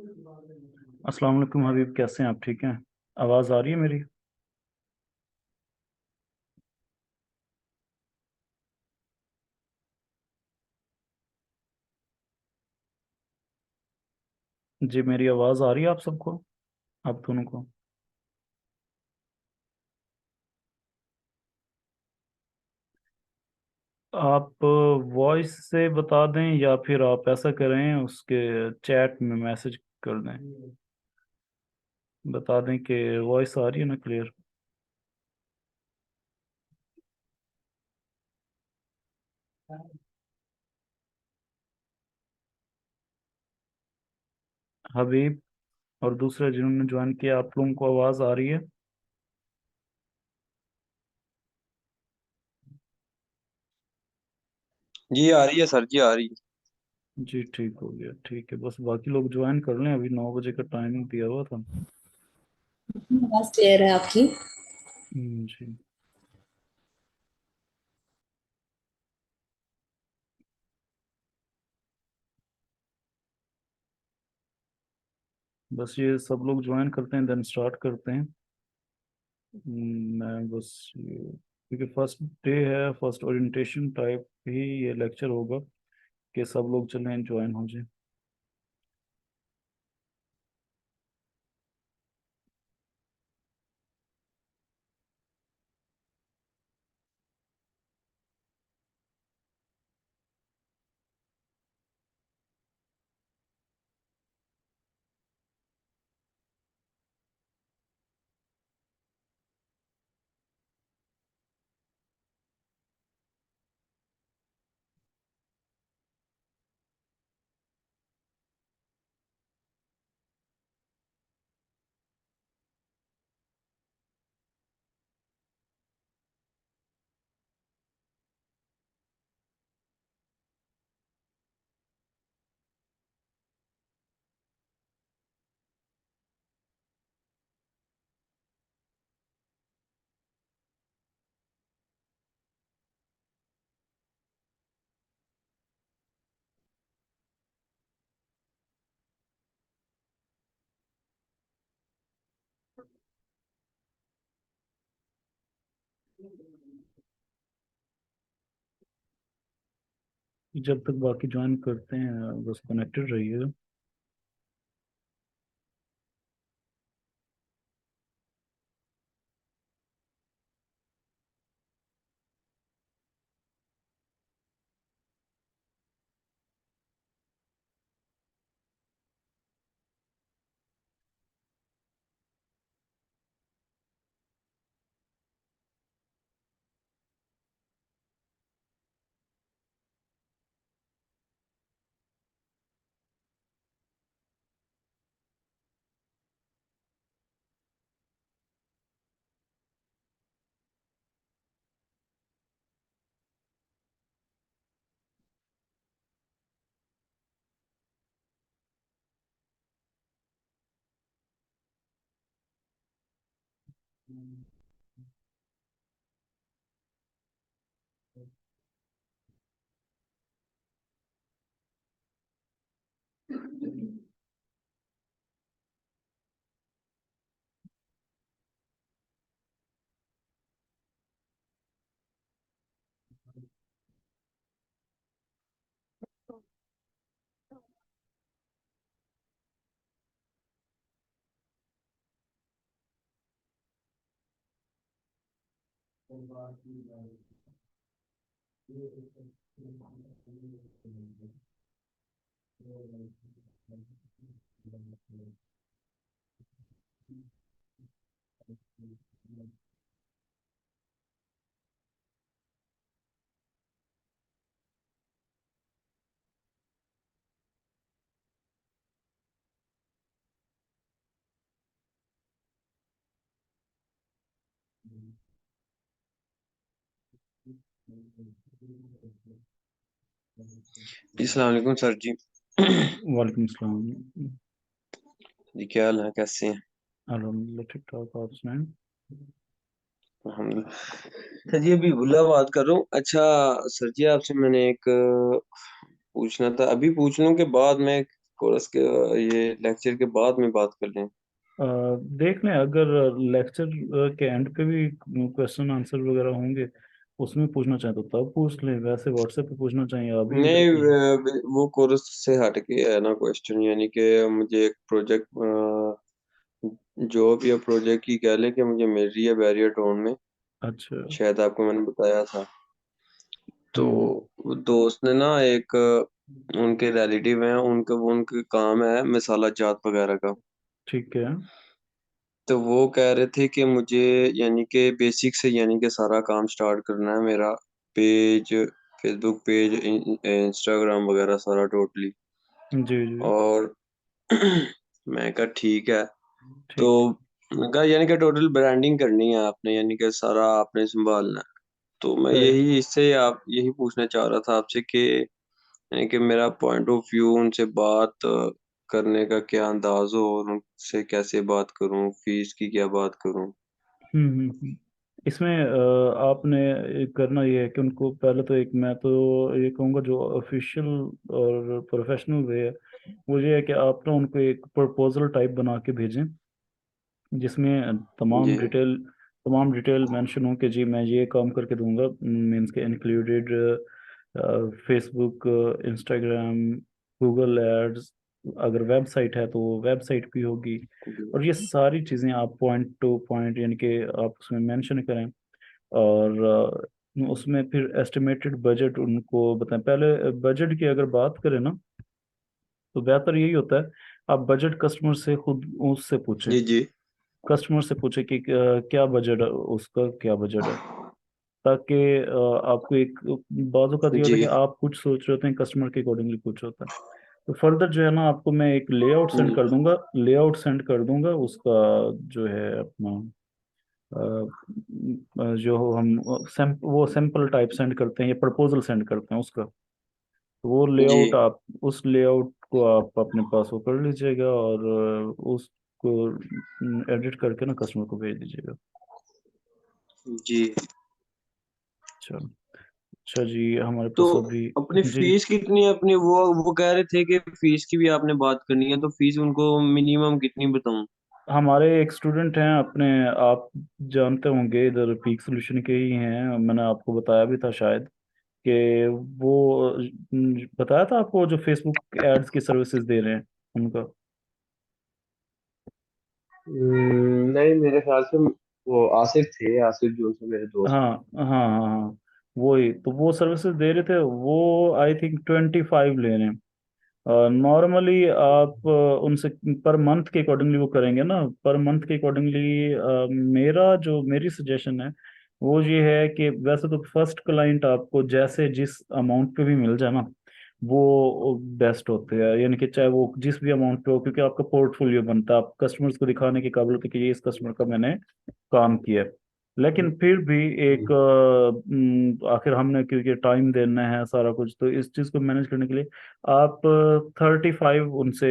अस्सलाम वालेकुम हबीब, कैसे हैं आप? ठीक हैं? आवाज़ आ रही है मेरी? जी, मेरी आवाज़ आ रही है आप सबको, आप दोनों को? आप वॉइस से बता दें या फिर आप ऐसा करें उसके चैट में मैसेज कर दें, बता दें कि वॉइस आ रही है ना क्लियर। हबीब और दूसरे जिन्होंने ज्वाइन किया, आप लोगों को आवाज़ आ रही है? जी आ रही है सर जी, आ रही है। जी ठीक हो गया, ठीक है। बस बाकी लोग ज्वाइन कर लें, अभी 9 बजे का टाइमिंग दिया हुआ था। आवाज क्लियर है आपकी। जी। बस ये सब लोग ज्वाइन करते हैं, देन स्टार्ट करते हैं। मैं बस क्योंकि फर्स्ट डे है, फर्स्ट ओरिएंटेशन टाइप ही ये लेक्चर होगा कि सब लोग चलें ज्वाइन हो जाए। जब तक बाकी ज्वाइन करते हैं बस कनेक्टेड रहिएगा। जी अस्सलाम वालेकुम सर जी। वालेकुम सलाम। जी क्या हाल है, कैसे हैं? अल्हम्दुलिल्लाह ठीक ठाक, आप सुनाएं। अल्हम्दुलिल्लाह। सर जी अभी बुला बात कर रहा हूँ। अच्छा सर जी, आपसे मैंने एक पूछना था, अभी पूछ लूं के बाद में कोर्स के ये लेक्चर के बाद में बात कर लें? देख लें, अगर लेक्चर के एंड पे भी क्वेश्चन आंसर वगैरह होंगे उसमें पूछना चाहें तो तब पूछ लें, वैसे व्हाट्सएप पे पूछना चाहिए अभी इधर नहीं, की। वो कोर्स से हट के है ना क्वेश्चन, यानी कि मुझे एक प्रोजेक्ट, जॉब या प्रोजेक्ट की कह लें कि मुझे मिल रही है बैरियर टाउन में। अच्छा। शायद आपको मैंने बताया था। तो हम्म। वो दोस्त ने ना एक, उनके रिलेटिव हैं, उनका वो उनका काम है मसाला जात वगैरह का। ठीक है। तो वो कह रहे थे कि मुझे यानी कि बेसिक से यानी कि सारा काम स्टार्ट करना है मेरा, पेज, फेसबुक पेज, इंस्टाग्राम वगैरह सारा टोटली। जी जी। और मैं कहा ठीक है। तो ठीक। मैं कहा यानी कि टोटल ब्रांडिंग करनी है आपने, यानी कि सारा आपने संभालना है। तो मैं राइट। यही इससे आप यही पूछना चाह रहा था आपसे कि यानी कि मेरा पॉइंट ऑफ व्यू, उनसे बात करने का क्या अंदाज हो, और उनसे कैसे बात करूं, फीस की क्या बात करूं? इसमें आपने करना ये है कि उनको पहले तो एक, मैं तो ये कहूँगा जो ऑफिशियल और प्रोफेशनल वे है वो ये है कि आप ना उनको एक प्रपोजल टाइप बना के भेजें, जिसमें जी तमाम डिटेल मेंशन हो कि जी मैं ये काम करके दूंगा, मीन्स के included Facebook, Instagram, Google ads, अगर वेबसाइट है तो वो वेबसाइट भी होगी। और ये सारी चीज़ें आप पॉइंट टू पॉइंट यानी कि आप उसमें मेंशन करें। और उसमें फिर एस्टिमेटेड बजट उनको बताएं। पहले बजट की अगर बात करें ना तो बेहतर यही होता है आप बजट कस्टमर से खुद उससे पूछें। जी जी कस्टमर से पूछे कि क्या बजट है उसका, क्या बजट है, ताकि आपको एक बाजू का ये होता है जी कि आप कुछ सोच रहे होते हैं, कस्टमर के अकॉर्डिंगली कुछ होता है। तो फर्दर जो है ना आपको मैं एक लेआउट सेंड जी कर दूंगा, लेआउट सेंड कर दूंगा उसका, जो है अपना जो हम वो सैंपल टाइप सेंड करते हैं या प्रपोजल सेंड करते हैं उसका। तो वो जी लेआउट आप उस लेआउट को आप अपने पास वो कर लीजिएगा और उसको एडिट करके ना कस्टमर को भेज दीजिएगा। जी। अच्छा। अच्छा जी, हमारे तो पास अभी। अपनी जी जी। फीस कितनी है अपनी? वो कह रहे थे कि फीस की भी आपने बात करनी है, तो फीस उनको मिनिमम कितनी बताऊं? हमारे एक स्टूडेंट हैं अपने, आप जानते होंगे, इधर पीक सोल्यूशन के ही हैं, मैंने आपको बताया भी था शायद कि वो बताया था आपको जो फेसबुक एड्स की सर्विसेज दे रहे हैं उनका। नहीं, मेरे ख्याल से वो आसिफ थे, आसिफ जो थे मेरे दोस्त। हाँ हाँ हाँ हाँ। वही तो वो सर्विसेज दे रहे थे, वो आई थिंक 25 ले रहे हैं नॉर्मली। आप उनसे पर मंथ के अकॉर्डिंगली वो करेंगे ना, पर मंथ के अकॉर्डिंगली मेरा जो मेरी सजेशन है वो ये है कि वैसे तो फर्स्ट क्लाइंट आपको जैसे जिस अमाउंट पे भी मिल जाए ना वो बेस्ट होते हैं, यानी कि चाहे वो जिस भी अमाउंट पे हो, क्योंकि आपका पोर्टफोलियो बनता है, आप कस्टमर्स को दिखाने की काबिलियत है कि ये इस कस्टमर का मैंने काम किया है। लेकिन फिर भी एक आखिर हमने क्योंकि टाइम देना है सारा कुछ, तो इस चीज़ को मैनेज करने के लिए आप 35 उनसे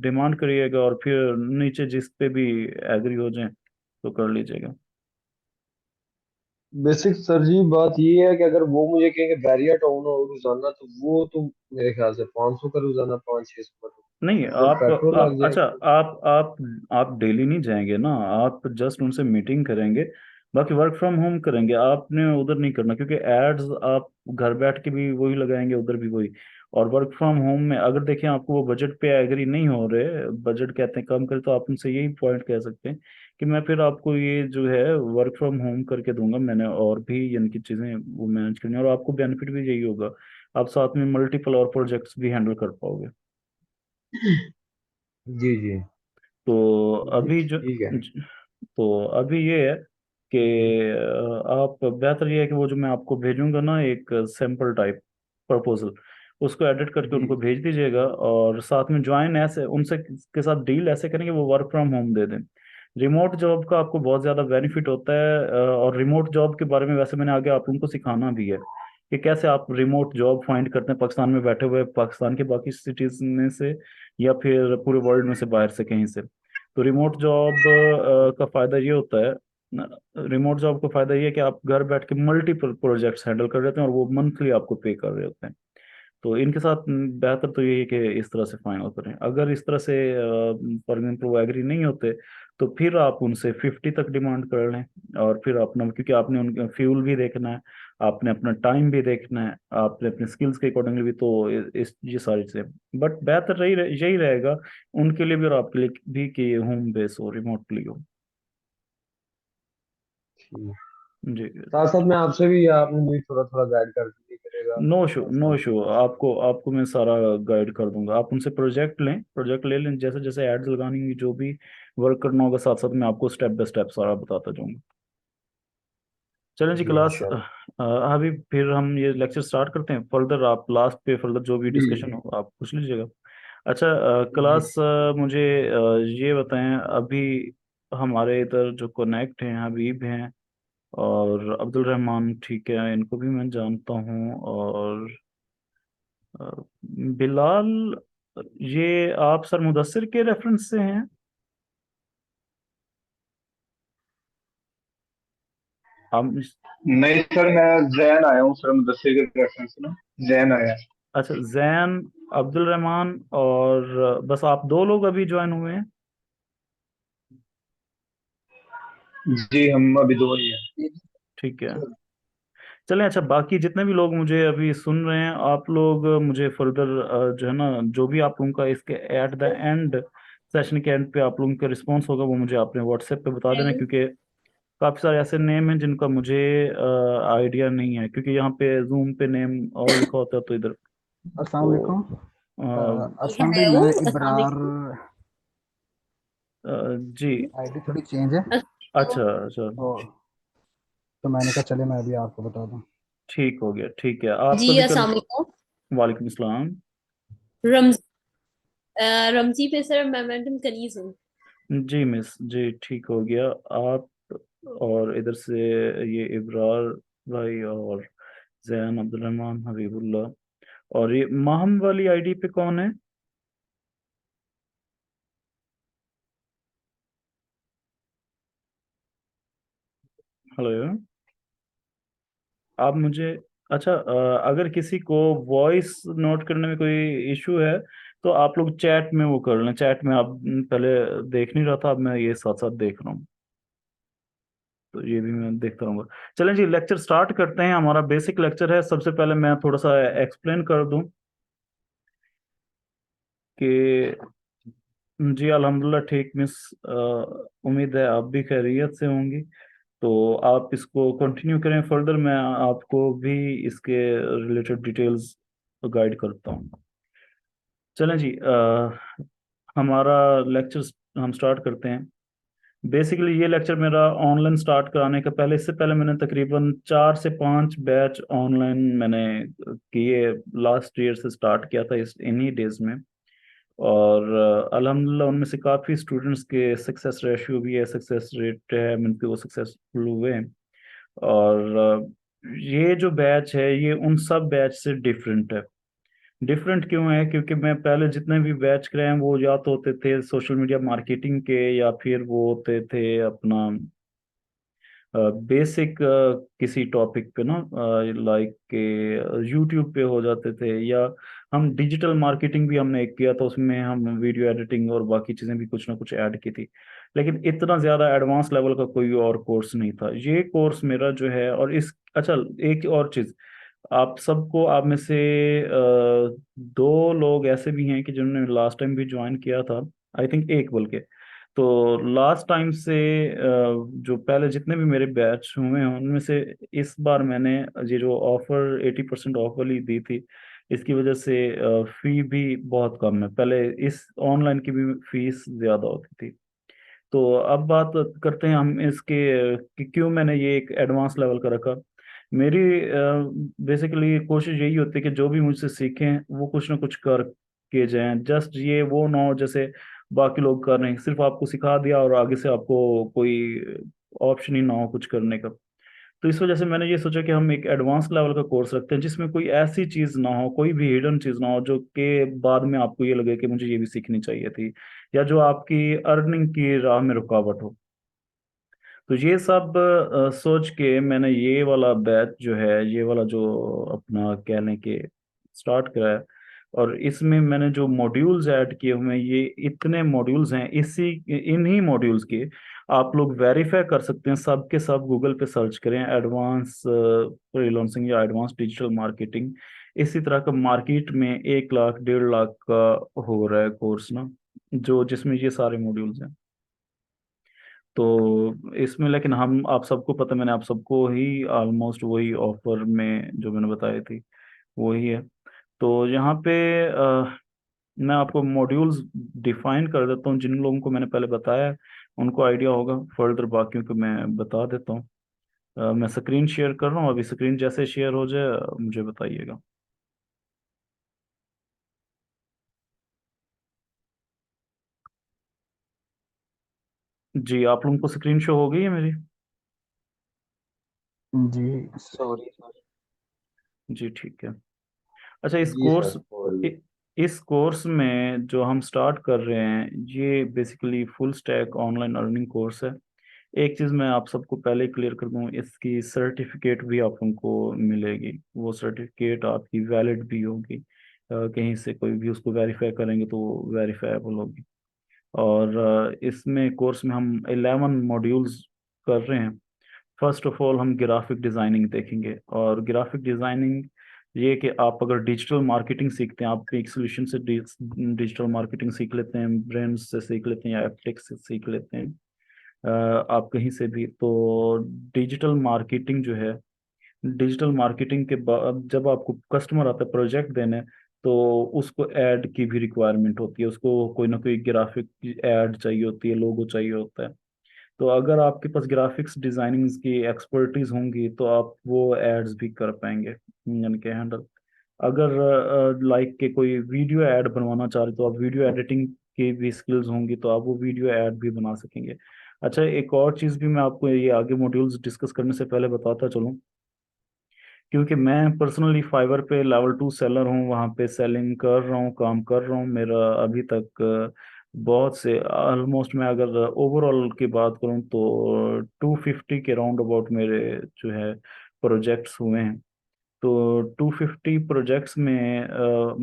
डिमांड करिएगा और फिर नीचे जिस पे भी एग्री हो जाए तो कर लीजिएगा। बेसिक सर जी बात ये है कि अगर वो मुझे कहेंगे बैरियर टाउन हो रोजाना, तो वो तो मेरे ख्याल से 500 का रोजाना, 500-600 का, नहीं तो आप पेट्रोल लग अच्छा, जाएगा। आप डेली नहीं जाएंगे ना, आप जस्ट उनसे मीटिंग करेंगे, बाकी वर्क फ्रॉम होम करेंगे, आपने उधर नहीं करना, क्योंकि एड्स आप घर बैठ के भी वही लगाएंगे, उधर भी वही। और वर्क फ्रॉम होम में अगर देखें आपको वो बजट पे एग्री नहीं हो रहे, बजट कहते हैं कम करे, तो आप उनसे यही पॉइंट कह सकते हैं कि मैं फिर आपको ये जो है वर्क फ्रॉम होम करके दूंगा मैंने, और भी यानी कि चीज़ें वो मैनेज करनी है, और आपको बेनिफिट भी यही होगा, आप साथ में मल्टीपल और प्रोजेक्ट्स भी हैंडल कर पाओगे। जी जी तो जी, अभी जो ठीक है। तो अभी ये है कि आप बेहतर ये है कि वो जो मैं आपको भेजूंगा ना एक सैंपल टाइप प्रपोजल, उसको एडिट करके जी उनको भेज दीजिएगा, और साथ में ज्वाइन ऐसे उनसे के साथ डील ऐसे करेंगे वो वर्क फ्रॉम होम दे दें। रिमोट जॉब का आपको बहुत ज़्यादा बेनिफिट होता है, और रिमोट जॉब के बारे में वैसे मैंने आगे आप उनको सिखाना भी है कि कैसे आप रिमोट जॉब फाइंड करते हैं पाकिस्तान में बैठे हुए, पाकिस्तान के बाकी सिटीज में से या फिर पूरे वर्ल्ड में से, बाहर से कहीं से। तो रिमोट जॉब का फायदा ये होता है, रिमोट जॉब का फायदा ये है कि आप घर बैठ के मल्टीपल प्रोजेक्ट्स हैंडल कर रहे हैं और वो मंथली आपको पे कर रहे होते हैं। तो इनके साथ बेहतर तो यही है कि इस तरह से फाइनल करें। अगर इस तरह से फॉर एग्जाम्पल वो एग्री नहीं होते, तो फिर आप उनसे 50 तक डिमांड कर लें। और फिर अपना, क्योंकि आपने उनका फ्यूल भी देखना है, आपने अपना टाइम भी देखना है, आपने अपने स्किल्स के अकॉर्डिंगली भी, तो इस ये सारी चीज़ें, बट बेहतर यही रहेगा उनके लिए भी और आपके लिए भी कि होम बेस हो, रिमोटली हो। ठीक। जी। साथ साथ मैं आपसे भी, आपने मुझे थोड़ा थोड़ा गाइड कर दिया करेगा नो तो इशू, थोड़ा नो सा। इशू। आपको आपको मैं सारा गाइड कर दूंगा। आप उनसे प्रोजेक्ट लें, प्रोजेक्ट ले लें, जैसे जैसे एड्स लगानी होगी, जो भी वर्क करना होगा, साथ साथ मैं आपको स्टेप बाय स्टेप सारा बताता जाऊंगा। चलें जी, जी क्लास इंशाल्लाह। अभी फिर हम ये लेक्चर स्टार्ट करते हैं। फर्दर आप लास्ट पे फर्दर जो भी जी डिस्कशन हो आप पूछ लीजिएगा। अच्छा, जी। क्लास मुझे ये बताएं, अभी हमारे इधर जो कनेक्ट हैं, हबीब हैं और अब्दुल रहमान, ठीक है, इनको भी मैं जानता हूँ, और अ, बिलाल, ये आप सर मुदस्सिर के रेफरेंस से हैं? आप, नहीं सर, मैं जैन आया हूँ सर, मुदस्सिर के रेफरेंस से ना, जैन आया है। अच्छा, जैन, अब्दुल रहमान, और बस आप दो लोग अभी ज्वाइन हुए हैं? जी हम अभी दो ही हैं। ठीक है। चलें, अच्छा, बाकी जितने भी लोग मुझे अभी सुन रहे हैं, आप लोग मुझे फर्दर जो है ना, जो भी आप लोगों का इसके एट द एंड, सेशन के एंड पे आप लोगों का रिस्पॉन्स होगा, वो मुझे आपने व्हाट्सएप पे बता देना, क्योंकि काफ़ी सारे ऐसे नेम हैं जिनका मुझे आइडिया नहीं है, क्योंकि यहाँ पे जूम पे नेम और लिखा होता है, तो इधर अस्सलाम तो वालेकुम। असलम भाई, है वो, मैं अस्सलाम इब्रार। वालेकुम। जी। आईडी थोड़ी चेंज है अच्छा अच्छा। तो मैंने कहा चले मैं भी आपको बता दूं। ठीक हो गया, ठीक है, आप जी कभी कल। अस्सलाम वालेकुम। वालेकुम सलाम। रमज रमजी पे सर मैं मैडम कनीज हूँ। जी मिस, जी ठीक हो गया। आप, और इधर से ये इब्रार भाई, और जैन, अब्दुल रहमान, हबीबुल्लाह, और ये माहम वाली आईडी पे कौन है? हेलो, आप मुझे, अच्छा, अगर किसी को वॉइस नोट करने में कोई इशू है, तो आप लोग चैट में वो कर लें। चैट में आप पहले देख नहीं रहा था, अब मैं ये साथ साथ देख रहा हूँ, तो ये भी मैं देखता रहूंगा। चलें जी, लेक्चर स्टार्ट करते हैं। हमारा बेसिक लेक्चर है। सबसे पहले मैं थोड़ा सा एक्सप्लेन कर दूं कि जी अल्हम्दुलिल्लाह ठीक मिस, उम्मीद है आप भी खैरियत से होंगी। तो आप इसको कंटिन्यू करें फर्दर, मैं आपको भी इसके रिलेटेड डिटेल्स गाइड करता हूँ। चलें जी, हमारा लेक्चर हम स्टार्ट करते हैं। बेसिकली ये लेक्चर मेरा ऑनलाइन स्टार्ट कराने का पहले, इससे पहले मैंने तकरीबन 4 से 5 बैच ऑनलाइन मैंने किए, लास्ट ईयर से स्टार्ट किया था इस इन्हीं डेज में। और अल्हम्दुलिल्लाह उनमें से काफ़ी स्टूडेंट्स के सक्सेस रेशियो भी है, सक्सेस रेट है, मीन वो सक्सेसफुल हुए हैं। और ये जो बैच है, ये उन सब बैच से डिफरेंट है। डिफरेंट क्यों है? क्योंकि मैं पहले जितने भी बैच कराए हैं, वो या तो होते थे सोशल मीडिया मार्केटिंग के, या फिर वो होते थे अपना बेसिक किसी टॉपिक पे ना, लाइक के यूट्यूब पे हो जाते थे, या हम डिजिटल मार्केटिंग भी हमने एक किया था, उसमें हम वीडियो एडिटिंग और बाकी चीज़ें भी कुछ ना कुछ ऐड की थी। लेकिन इतना ज़्यादा एडवांस लेवल का कोई और कोर्स नहीं था ये कोर्स मेरा जो है। और इस, अच्छा, एक और चीज़, आप सबको, आप में से 2 लोग ऐसे भी हैं कि जिन्होंने लास्ट टाइम भी ज्वाइन किया था, आई थिंक एक बल्कि। तो लास्ट टाइम से जो पहले जितने भी मेरे बैच हुए हैं, उनमें से इस बार मैंने ये जो ऑफर 80% ऑफ वाली दी थी, इसकी वजह से फी भी बहुत कम है। पहले इस ऑनलाइन की भी फीस ज़्यादा होती थी। तो अब बात करते हैं हम इसके कि क्यों मैंने ये एक एडवांस लेवल का रखा। मेरी बेसिकली कोशिश यही होती है कि जो भी मुझसे सीखें वो कुछ ना कुछ कर के जाएं। जस्ट ये वो ना हो जैसे बाकी लोग कर रहे हैं, सिर्फ आपको सिखा दिया और आगे से आपको कोई ऑप्शन ही ना हो कुछ करने का। तो इस वजह से मैंने ये सोचा कि हम एक एडवांस लेवल का कोर्स रखते हैं, जिसमें कोई ऐसी चीज़ ना हो, कोई भी हिडन चीज़ ना हो, जो कि बाद में आपको ये लगे कि मुझे ये भी सीखनी चाहिए थी, या जो आपकी अर्निंग की राह में रुकावट हो। तो ये सब सोच के मैंने ये वाला बैच जो है, ये वाला जो अपना कह लें कि स्टार्ट करा है, और इसमें मैंने जो मॉड्यूल्स ऐड किए हुए हैं, ये इतने मॉड्यूल्स हैं, इन्हीं मॉड्यूल्स के आप लोग वेरीफाई कर सकते हैं। सब के सब गूगल पे सर्च करें, एडवांस फ्रीलांसिंग या एडवांस डिजिटल मार्केटिंग, इसी तरह का मार्केट में 1 लाख 1.5 लाख का हो रहा है कोर्स ना, जो जिसमें ये सारे मॉड्यूल्स हैं। तो इसमें लेकिन हम, आप सबको पता, मैंने आप सबको ही ऑलमोस्ट वही ऑफर में जो मैंने बताई थी वही है। तो यहाँ पे मैं आपको मॉड्यूल्स डिफाइन कर देता हूँ। जिन लोगों को मैंने पहले बताया है उनको आइडिया होगा, फर्दर बाकियों को मैं बता देता हूँ। मैं स्क्रीन शेयर कर रहा हूँ, अभी स्क्रीन जैसे शेयर हो जाए मुझे बताइएगा। जी, आप लोगों को स्क्रीन शो हो गई है मेरी? जी सॉरी जी ठीक है। अच्छा, इस जी कोर्स सर, हो रही है। इस कोर्स में जो हम स्टार्ट कर रहे हैं, ये basically full stack online earning course है। एक चीज़ मैं आप सबको पहले क्लियर कर दूं, इसकी सर्टिफिकेट भी आप उनको मिलेगी। वो सर्टिफिकेट आपकी वैलिड भी होगी, कहीं से कोई भी उसको वेरीफाई करेंगे तो वेरीफाएबल होगी। और इसमें कोर्स में हम 11 मॉड्यूल्स कर रहे हैं। फर्स्ट ऑफ ऑल हम ग्राफिक डिज़ाइनिंग देखेंगे, और ग्राफिक डिज़ाइनिंग ये कि आप अगर डिजिटल मार्केटिंग सीखते हैं, आप एक सोल्यूशन से डिजिटल मार्केटिंग सीख लेते हैं, ब्रांड्स से सीख लेते हैं या एप्टेक्स से सीख लेते हैं, आप कहीं से भी, तो डिजिटल मार्केटिंग जो है, डिजिटल मार्केटिंग के बाद जब आपको कस्टमर आता है प्रोजेक्ट देने, तो उसको ऐड की भी रिक्वायरमेंट होती है, उसको कोई ना कोई ग्राफिक ऐड चाहिए होती है, लोगो चाहिए होता है। तो अगर आपके पास ग्राफिक्स डिजाइनिंग की एक्सपर्टीज होंगी तो आप वो एड्स भी कर पाएंगे, यानी कि हैंडल। अगर लाइक के कोई वीडियो ऐड बनवाना चाह रहे तो आप वीडियो एडिटिंग की भी स्किल्स होंगी तो आप वो वीडियो ऐड भी बना सकेंगे। अच्छा, एक और चीज़ भी मैं आपको ये आगे मॉड्यूल्स डिस्कस करने से पहले बताता चलूँ, क्योंकि मैं पर्सनली फाइवर पे लेवल 2 सेलर हूँ, वहाँ पे सेलिंग कर रहा हूँ, काम कर रहा हूँ। मेरा अभी तक बहुत से, ऑलमोस्ट मैं अगर ओवरऑल की बात करूँ तो 250 के राउंड अबाउट मेरे जो है प्रोजेक्ट्स हुए हैं। तो 250 प्रोजेक्ट्स में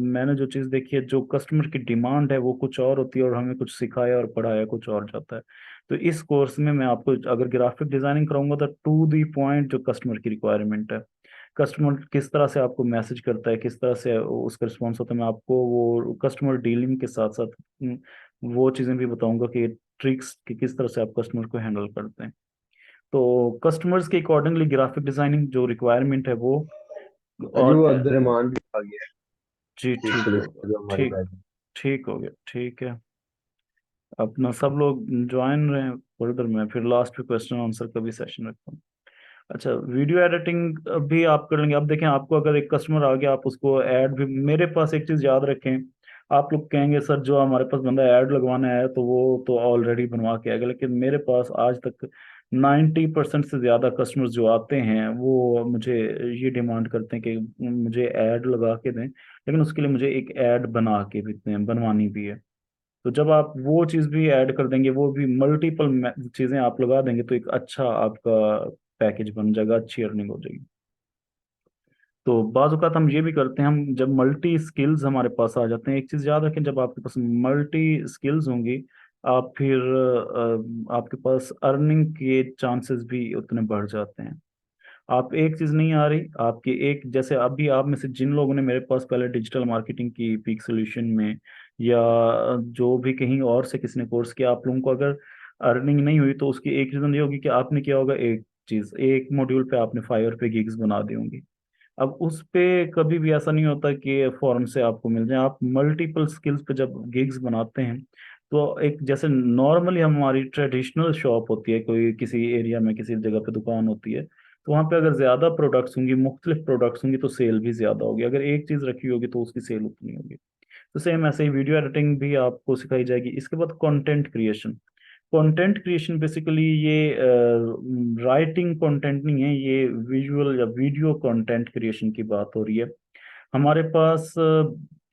मैंने जो चीज़ देखी है, जो कस्टमर की डिमांड है वो कुछ और होती है, और हमें कुछ सिखाया और पढ़ाया कुछ और जाता है। तो इस कोर्स में मैं आपको अगर ग्राफिक डिजाइनिंग कराऊंगा तो टू दी पॉइंट जो कस्टमर की रिक्वायरमेंट है, कस्टमर किस तरह से आपको मैसेज करता है, किस तरह से उसका रिस्पॉन्स होता है, मैं आपको वो कस्टमर डीलिंग के साथ साथ वो चीज़ें भी बताऊंगा कि ट्रिक्स कि किस तरह से आप कस्टमर को हैंडल करते हैं। तो कस्टमर्स के अकॉर्डिंगली ग्राफिक डिजाइनिंग जो रिक्वायरमेंट है वो, अजी और वो अब्दुलरहमान भी आ गया है जी ठीक हो गया, स्पेशलिस्ट जो हमारी ठीक, बैच में। ठीक हो गया, ठीक है। अपना सब लोग ज्वाइन रहे फर्दर में, फिर लास्ट पे क्वेश्चन आंसर का भी सेशन रखता हूँ। अच्छा, वीडियो एडिटिंग भी आप कर लेंगे। अब देखें, आपको अगर एक कस्टमर आ गया, आप उसको ऐड भी, मेरे पास एक चीज़ याद रखें, आप लोग कहेंगे सर जो हमारे पास बंदा ऐड लगवाना है तो वो तो ऑलरेडी बनवा के आएगा, लेकिन मेरे पास आज तक 90% से ज़्यादा कस्टमर्स जो आते हैं वो मुझे ये डिमांड करते हैं कि मुझे ऐड लगा के दें, लेकिन उसके लिए मुझे एक ऐड बना के भी दें, बनवानी भी है। तो जब आप वो चीज़ भी ऐड कर देंगे, वो भी मल्टीपल चीज़ें आप लगा देंगे, तो एक अच्छा आपका पैकेज बन जाएगा, अच्छी अर्निंग हो जाएगी। तो बाज़ औक़ात हम ये भी करते हैं, हम जब मल्टी स्किल्स हमारे पास आ जाते हैं, एक चीज़ याद रखें, जब आपके पास मल्टी स्किल्स होंगी, आप फिर आपके पास अर्निंग के चांसेस भी उतने बढ़ जाते हैं। आप एक चीज़ नहीं आ रही आपकी, एक जैसे अभी आप में से जिन लोगों ने मेरे पास पहले डिजिटल मार्केटिंग की पीक सोल्यूशन में, या जो भी कहीं और से किसी ने कोर्स किया, आप लोगों को अगर अर्निंग नहीं हुई तो उसकी एक रीज़न ये होगी कि आपने किया होगा एक चीज़, एक मॉड्यूल पे आपने फाइवर पे गिग्स बना दी होंगी। अब उस पे कभी भी ऐसा नहीं होता कि फौरन से आपको मिल जाए। आप मल्टीपल स्किल्स पे जब गिग्स बनाते हैं, तो एक जैसे नॉर्मली हमारी ट्रेडिशनल शॉप होती है, कोई किसी एरिया में किसी जगह पे दुकान होती है, तो वहाँ पे अगर ज़्यादा प्रोडक्ट्स होंगी, मुख्तलिफ प्रोडक्ट्स होंगी, तो सेल भी ज़्यादा होगी। अगर एक चीज़ रखी होगी तो उसकी सेल उतनी होगी। तो सेम ऐसे ही वीडियो एडिटिंग भी आपको सिखाई जाएगी। इसके बाद content creation. Content creation basically ये राइटिंग कंटेंट नहीं है, ये विजुअल या वीडियो कंटेंट क्रिएशन की बात हो रही है। हमारे पास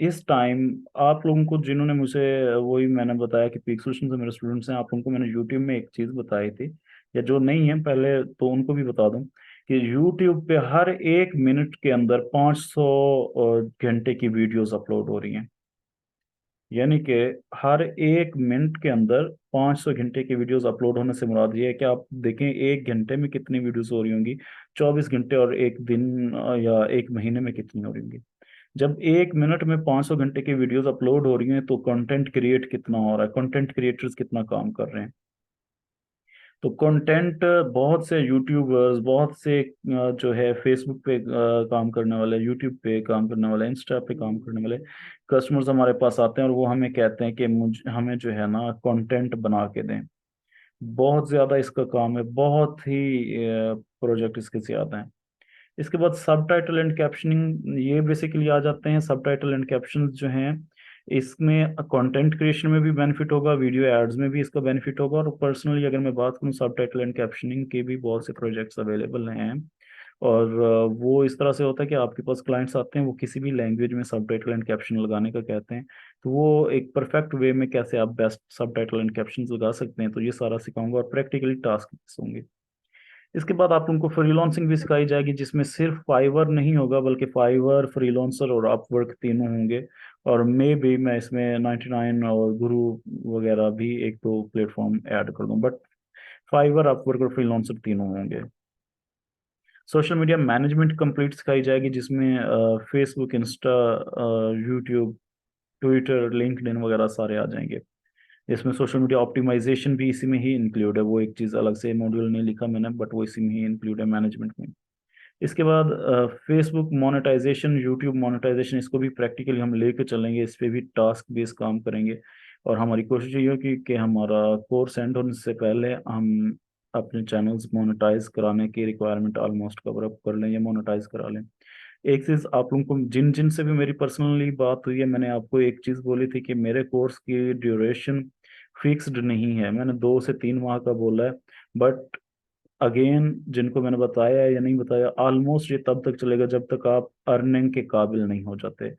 इस टाइम आप लोगों को, जिन्होंने मुझे वही मैंने बताया कि पीक सोल्यूशन से मेरे स्टूडेंट्स हैं, आप लोगों को मैंने यूट्यूब में एक चीज़ बताई थी, या जो नहीं है पहले तो उनको भी बता दूं, कि YouTube पे हर 1 मिनट के अंदर 500 घंटे की वीडियोस अपलोड हो रही हैं। यानी कि हर 1 मिनट के अंदर 500 घंटे की वीडियोस अपलोड होने से मुराद ये है कि आप देखें 1 घंटे में कितनी वीडियोस हो रही होंगी, 24 घंटे और एक दिन या एक महीने में कितनी हो रही होंगी। जब 1 मिनट में 500 घंटे की वीडियोस अपलोड हो रही हैं तो कंटेंट क्रिएट कितना हो रहा है, कंटेंट क्रिएटर्स कितना काम कर रहे हैं। तो कंटेंट बहुत से यूट्यूबर्स, बहुत से जो है फेसबुक पे काम करने वाले, यूट्यूब पे काम करने वाले, इंस्टा पे काम करने वाले कस्टमर्स हमारे पास आते हैं और वो हमें कहते हैं कि हमें जो है ना कंटेंट बना के दें। बहुत ज़्यादा इसका काम है, बहुत ही प्रोजेक्ट इसके ज़्यादा हैं। इसके बाद सब टाइटल एंड कैप्शनिंग, ये बेसिकली आ जाते हैं। सब टाइटल एंड कैप्शन जो हैं, इसमें कंटेंट क्रिएशन में भी बेनिफिट होगा, वीडियो एड्स में भी इसका बेनिफिट होगा। और पर्सनली अगर मैं बात करूँ, सब टाइटल एंड कैप्शनिंग के भी बहुत से प्रोजेक्ट्स अवेलेबल हैं। और वो इस तरह से होता है कि आपके पास क्लाइंट्स आते हैं, वो किसी भी लैंग्वेज में सब टाइटल एंड कैप्शन लगाने का कहते हैं, तो वो एक परफेक्ट वे में कैसे आप बेस्ट सब टाइटल एंड कैप्शन लगा सकते हैं, तो ये सारा सिखाऊंगा और प्रैक्टिकली टास्क होंगे। इसके बाद आप उनको फ्रीलांसिंग भी सिखाई जाएगी, जिसमें सिर्फ फाइवर नहीं होगा बल्कि फाइवर, फ्रीलांसर और अपवर्क तीनों होंगे। और मे भी मैं इसमें 99 और गुरु वगैरह भी एक दो प्लेटफॉर्म ऐड कर दूं, बट फाइवर, अपवर्क और फ्रीलांसर तीनों होंगे। सोशल मीडिया मैनेजमेंट कंप्लीट सिखाई जाएगी, जिसमें Facebook, Insta, YouTube, Twitter, LinkedIn वगैरह सारे आ जाएंगे। इसमें सोशल मीडिया ऑप्टिमाइजेशन भी इसी में ही इंक्लूड है, वो एक चीज़ अलग से मॉड्यूल नहीं लिखा मैंने, बट वो इसी में ही इंक्लूड है मैनेजमेंट में। इसके बाद फेसबुक मोनेटाइजेशन, यूट्यूब मोनेटाइजेशन, इसको भी प्रैक्टिकली हम लेके चलेंगे, इस पे भी टास्क बेस्ड काम करेंगे। और हमारी कोशिश ये होगी कि हमारा कोर्स एंड होने से पहले हम अपने चैनल्स मोनेटाइज कराने की रिक्वायरमेंट ऑलमोस्ट कवर अप कर लें या मोनेटाइज करा लें। एक चीज़ आप लोगों को, जिन जिन से भी मेरी पर्सनली बात हुई है, मैंने आपको एक चीज़ बोली थी कि मेरे कोर्स की ड्यूरेशन फिक्स्ड नहीं है, मैंने 2 से 3 माह का बोला है। बट अगेन, जिनको मैंने बताया है या नहीं बताया, ऑलमोस्ट ये तब तक चलेगा जब तक आप अर्निंग के काबिल नहीं हो जाते।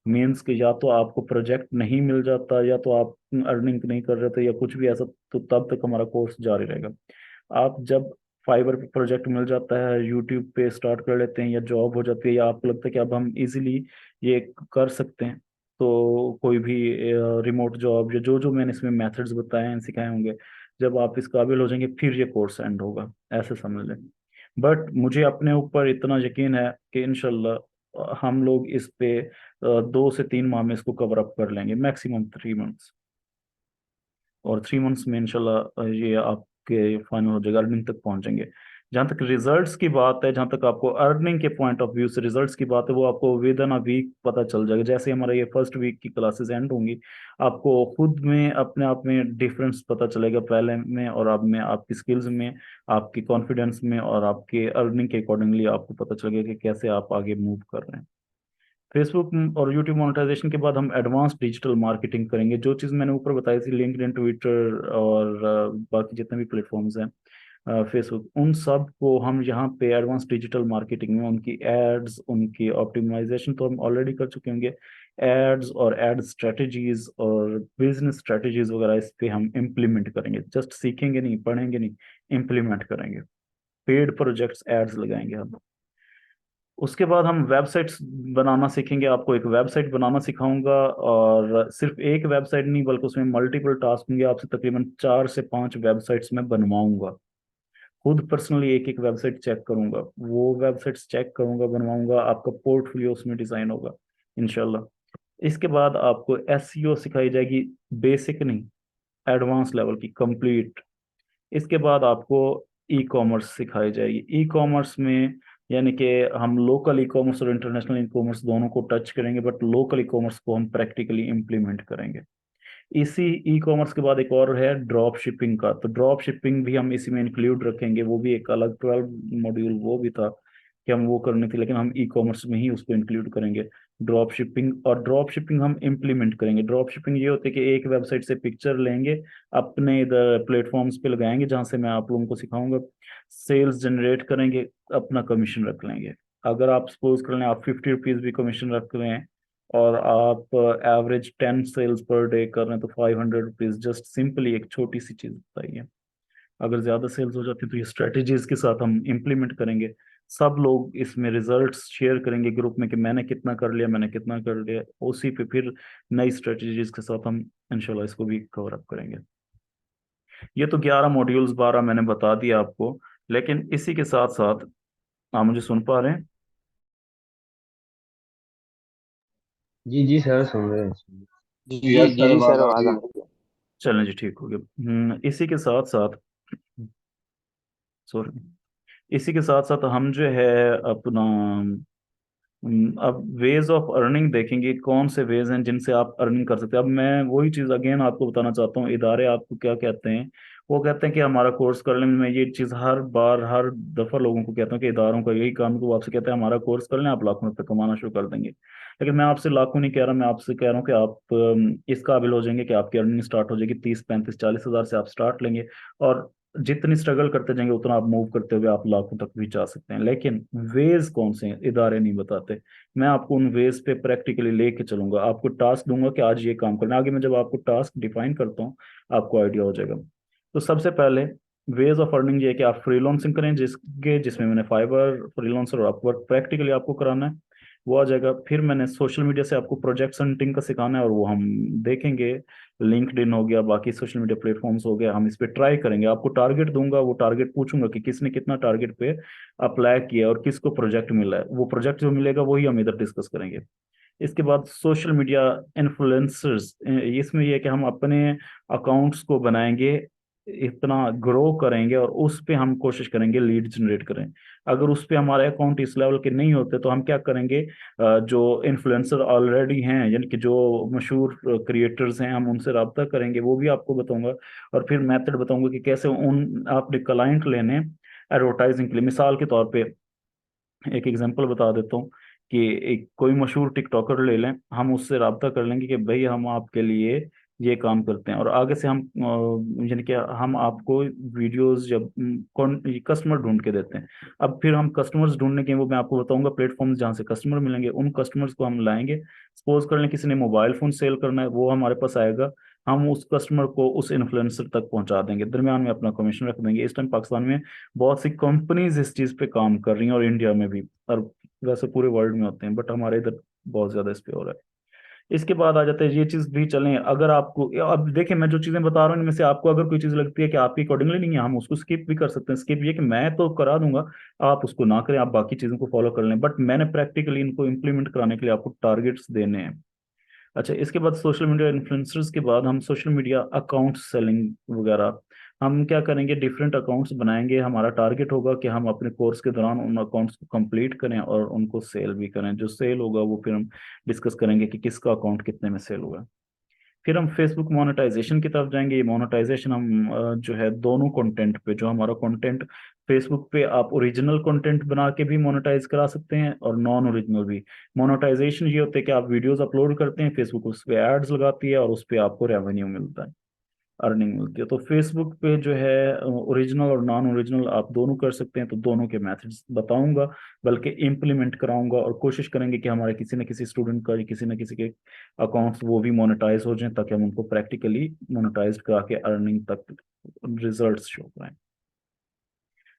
मीन्स कि या तो आपको प्रोजेक्ट नहीं मिल जाता, या तो आप अर्निंग नहीं कर रहे थे, या कुछ भी ऐसा, तो तब तक हमारा कोर्स जारी रहेगा। आप जब फाइवर पे प्रोजेक्ट मिल जाता है, यूट्यूब पे स्टार्ट कर लेते हैं, या जॉब हो जाती है, या आपको लगता है कि अब हम इजीली ये कर सकते हैं, तो कोई भी रिमोट जॉब, या जो जो मैंने इसमें मेथड्स बताए हैं, सिखाए होंगे, जब आप इस काबिल हो जाएंगे, फिर ये कोर्स एंड होगा, ऐसे समझ लें। बट मुझे अपने ऊपर इतना यकीन है कि इंशाल्लाह हम लोग इस पे 2 से 3 माह में इसको कवर अप कर लेंगे, मैक्सिमम 3 मंथ्स। और 3 मंथ्स में इंशाल्लाह ये आपके फाइनल हो जाएगा, अर्निंग तक पहुंचेंगे। जहाँ तक रिजल्ट्स की बात है, जहाँ तक आपको अर्निंग के पॉइंट ऑफ व्यू से रिजल्ट्स की बात है, वो आपको विद इन अ वीक पता चल जाएगा। जैसे हमारा ये फर्स्ट वीक की क्लासेस एंड होंगी, आपको खुद में अपने आप में डिफरेंस पता चलेगा, पहले में और अब में, आपकी स्किल्स में, आपकी कॉन्फिडेंस में, और आपके अर्निंग के अकॉर्डिंगली आपको पता चलेगा कि कैसे आप आगे मूव कर रहे हैं। फेसबुक और यूट्यूब मोनेटाइजेशन के बाद हम एडवांस डिजिटल मार्केटिंग करेंगे। जो चीज़ मैंने ऊपर बताई थी, लिंक्डइन, ट्विटर और बाकी जितने भी प्लेटफॉर्म्स हैं, फेसबुक, उन सब को हम यहाँ पे एडवांस डिजिटल मार्केटिंग में उनकी एड्स, उनकी ऑप्टिमाइजेशन तो हम ऑलरेडी कर चुके होंगे, एड्स और एड स्ट्रेटजीज और बिजनेस स्ट्रेटजीज वगैरह इस पे हम इम्प्लीमेंट करेंगे। जस्ट सीखेंगे नहीं, पढ़ेंगे नहीं, इम्प्लीमेंट करेंगे। पेड प्रोजेक्ट्स, एड्स लगाएंगे हम। उसके बाद हम वेबसाइट्स बनाना सीखेंगे, आपको एक वेबसाइट बनाना सिखाऊंगा। और सिर्फ एक वेबसाइट नहीं, बल्कि उसमें मल्टीपल टास्क होंगे, आपसे तकरीबन 4 से 5 वेबसाइट्स में बनवाऊंगा। खुद पर्सनली एक एक वेबसाइट चेक करूंगा, वो वेबसाइट्स चेक करूंगा, बनवाऊंगा, आपका पोर्टफोलियो उसमें डिजाइन होगा इंशाल्लाह। इसके बाद आपको एसईओ सिखाई जाएगी, बेसिक नहीं, एडवांस लेवल की कंप्लीट। इसके बाद आपको ई कॉमर्स सिखाई जाएगी। ई कॉमर्स में यानी कि हम लोकल ई कॉमर्स और इंटरनेशनल ई कॉमर्स दोनों को टच करेंगे, बट लोकल ई कॉमर्स को हम प्रैक्टिकली इम्प्लीमेंट करेंगे। इसी ई कॉमर्स के बाद एक और है ड्रॉप शिपिंग का, तो ड्रॉप शिपिंग भी हम इसी में इंक्लूड रखेंगे। वो भी एक अलग 12 मॉड्यूल वो भी था कि हम वो करने थे, लेकिन हम ई कॉमर्स में ही उसको इंक्लूड करेंगे, ड्रॉप शिपिंग। और ड्रॉप शिपिंग हम इम्प्लीमेंट करेंगे। ड्रॉप शिपिंग ये होती है कि एक वेबसाइट से पिक्चर लेंगे, अपने इधर प्लेटफॉर्म्स पे लगाएंगे, जहाँ से मैं आप लोगों को सिखाऊंगा, सेल्स जनरेट करेंगे, अपना कमीशन रख लेंगे। अगर आप सपोज कर लें, आप 50 रुपीज़ भी कमीशन रख रहे हैं, और आप एवरेज 10 सेल्स पर डे कर रहे हैं, तो 500 रुपीज़, जस्ट सिंपली एक छोटी सी चीज़ बताइए। अगर ज़्यादा सेल्स हो जाती है तो ये स्ट्रेटजीज के साथ हम इम्प्लीमेंट करेंगे। सब लोग इसमें रिजल्ट्स शेयर करेंगे ग्रुप में कि मैंने कितना कर लिया, मैंने कितना कर लिया। उसी पे फिर नई स्ट्रेटजीज के साथ हम इंशाल्लाह इसको भी कवर अप करेंगे। ये तो 11 मॉड्यूल्स 12 मैंने बता दिया आपको, लेकिन इसी के साथ साथ आप मुझे सुन पा रहे हैं? जी जी सर, सुन रहे हैं, सुन रहे जी जी यस जी सर, जी आवाज सर, आ आवाज रही आ है। रही है। चलें जी, ठीक हो गया। इसी के साथ साथ, सॉरी, इसी के साथ साथ हम जो है अपना अब वेज ऑफ अर्निंग देखेंगे, कौन से वेज हैं जिनसे आप अर्निंग कर सकते हैं। अब मैं वही चीज़ अगेन आपको बताना चाहता हूँ, इदारे आपको क्या कहते हैं। वो कहते हैं कि हमारा कोर्स कर लें। मैं ये चीज़ हर बार हर दफ़ा लोगों को कहता हूँ कि इदारों का यही काम है कि वो आपसे कहते हैं हमारा कोर्स कर लें, आप लाखों रुपये कमाना शुरू कर देंगे। लेकिन मैं आपसे लाखों नहीं कह रहा, मैं आपसे कह रहा हूँ कि आप इस काबिल हो जाएंगे कि आपकी अर्निंग स्टार्ट हो जाएगी 30 35 40 हज़ार से आप स्टार्ट लेंगे। और जितनी स्ट्रगल करते जाएंगे उतना आप मूव करते हुए आप लाखों तक भी जा सकते हैं। लेकिन वेज कौन से हैं इदारे नहीं बताते। मैं आपको उन वेज पे प्रैक्टिकली लेके चलूंगा, आपको टास्क दूंगा कि आज ये काम करना है। आगे मैं जब आपको टास्क डिफाइन करता हूँ आपको आइडिया हो जाएगा। तो सबसे पहले वेज ऑफ अर्निंग ये है कि आप फ्रीलांसिंग करें, जिसमें मैंने फाइबर, फ्रीलांसर और अपवर्क प्रैक्टिकली आपको कराना है, वो आ जाएगा। फिर मैंने सोशल मीडिया से आपको प्रोजेक्ट हंटिंग का सिखाना है, और वो हम देखेंगे। लिंक्डइन हो गया, बाकी सोशल मीडिया प्लेटफॉर्म्स हो गया, हम इस पे ट्राई करेंगे। आपको टारगेट दूंगा, वो टारगेट पूछूंगा कि किसने कितना टारगेट पे अप्लाई किया और किसको प्रोजेक्ट मिला है। वो प्रोजेक्ट जो मिलेगा वही हम इधर डिस्कस करेंगे। इसके बाद सोशल मीडिया इन्फ्लुएंसर्स, इसमें यह है कि हम अपने अकाउंट्स को बनाएंगे, इतना ग्रो करेंगे और उस पे हम कोशिश करेंगे लीड जनरेट करें। अगर उस पे हमारे अकाउंट इस लेवल के नहीं होते तो हम क्या करेंगे, जो इन्फ्लुएंसर ऑलरेडी हैं, यानी कि जो मशहूर क्रिएटर्स हैं, हम उनसे रब्ता करेंगे, वो भी आपको बताऊंगा। और फिर मेथड बताऊंगा कि कैसे उन आपने क्लाइंट लेने एडवर्टाइजिंग के लिए। मिसाल के तौर पे एक एग्जांपल बता देता हूँ कि एक कोई मशहूर टिकटॉकर ले लें, हम उससे रब्ता कर लेंगे कि भाई हम आपके लिए ये काम करते हैं, और आगे से हम यानी कि हम आपको वीडियोस जब कौन कस्टमर ढूंढ के देते हैं। अब फिर हम कस्टमर्स ढूंढने के, वो मैं आपको बताऊंगा प्लेटफॉर्म्स जहाँ से कस्टमर मिलेंगे, उन कस्टमर्स को हम लाएंगे। सपोज कर लें किसी ने मोबाइल फोन सेल करना है, वो हमारे पास आएगा, हम उस कस्टमर को उस इन्फ्लुएंसर तक पहुंचा देंगे, दरमियान में अपना कमीशन रख देंगे। इस टाइम पाकिस्तान में बहुत सी कंपनीज इस चीज़ पे काम कर रही हैं, और इंडिया में भी, और वैसे पूरे वर्ल्ड में होते हैं, बट हमारे इधर बहुत ज्यादा इस पे हो रहा है। इसके बाद आ जाते हैं, ये चीज भी चलें। अगर आपको, अब देखिए मैं जो चीजें बता रहा हूँ इनमें से आपको अगर कोई चीज लगती है कि आपकी अकॉर्डिंगली नहीं है, हम उसको स्किप भी कर सकते हैं। स्किप ये कि मैं तो करा दूंगा, आप उसको ना करें, आप बाकी चीजों को फॉलो कर लें, बट मैंने प्रैक्टिकली इनको इम्प्लीमेंट कराने के लिए आपको टारगेट्स देने हैं। अच्छा, इसके बाद सोशल मीडिया इन्फ्लुएंसर्स के बाद हम सोशल मीडिया अकाउंट सेलिंग वगैरह, हम क्या करेंगे, डिफरेंट अकाउंट्स बनाएंगे। हमारा टारगेट होगा कि हम अपने कोर्स के दौरान उन अकाउंट्स को कंप्लीट करें और उनको सेल भी करें। जो सेल होगा वो फिर हम डिस्कस करेंगे कि किसका अकाउंट कितने में सेल हुआ। फिर हम फेसबुक मोनेटाइजेशन की तरफ जाएंगे। ये मोनेटाइजेशन हम जो है दोनों कंटेंट पे, जो हमारा कंटेंट फेसबुक पे आप ओरिजिनल कंटेंट बना के भी मोनेटाइज करा सकते हैं और नॉन ओरिजिनल भी। मोनेटाइजेशन ये होता है कि आप वीडियोस अपलोड करते हैं, फेसबुक उस पे एड्स लगाती है और उस पे आपको रेवेन्यू मिलता है, अर्निंग मिलती है। तो फेसबुक पे जो है ओरिजिनल और नॉन ओरिजिनल आप दोनों कर सकते हैं। तो दोनों के मेथड्स बताऊंगा, बल्कि इम्प्लीमेंट कराऊंगा, और कोशिश करेंगे कि हमारे किसी न किसी स्टूडेंट का, किसी न किसी के अकाउंट्स वो भी मोनेटाइज हो जाएं, ताकि हम उनको प्रैक्टिकली मोनेटाइज करा के अर्निंग तक रिजल्ट्स शो कराएं।